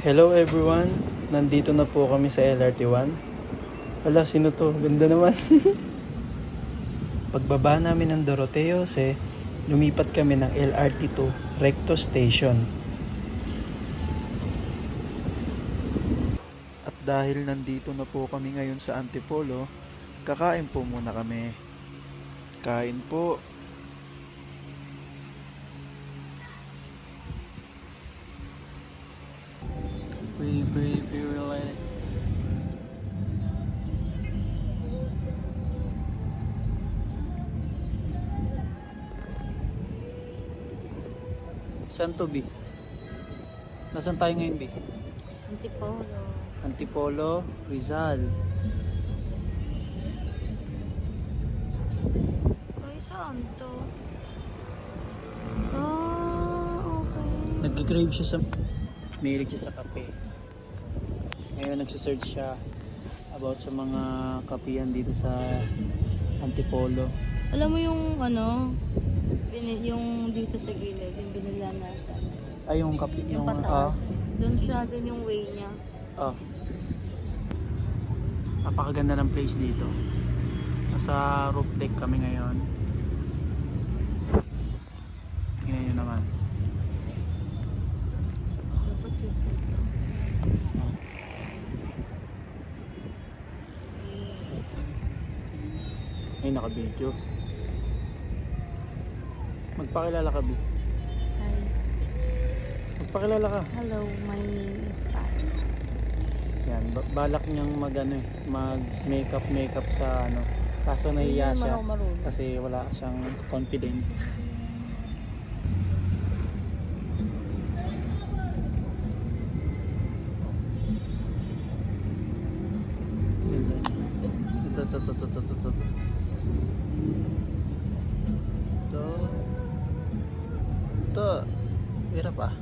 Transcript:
Hello everyone, nandito na po kami sa LRT1. Hala, sino to? Ganda naman. Pagbaba namin ng Doroteo Jose, lumipat kami ng LRT2 Recto Station. At dahil nandito na po kami ngayon sa Antipolo, kakain po muna kami. Kain po. We related. Saan to, B? Nasaan tayo ngayon, B? Antipolo. Antipolo, Rizal. Ay, saan to? Okay. Nag-crave siya sa... Mahilig siya sa kape. Ngayon nagsisearch siya about sa mga kapihan dito sa Antipolo. Alam mo yung yung dito sa gilid, yung binila natin. Ay, yung kape, Yung pataas. Doon siya, doon yung way niya. Napakaganda ng place dito. Nasa roof deck kami ngayon. Tingnan nyo naman. Dapat dito. Ay, naka-video. Magpakilala ka, B. Hi. Magpakilala ka. Hello, my name is Pat. Yan, balak niyang mag-makeup sa ano. Kaso nahiya Hindi naman siya ako marunong. kasi wala siyang confident. Ito. Ito. Hirap ah.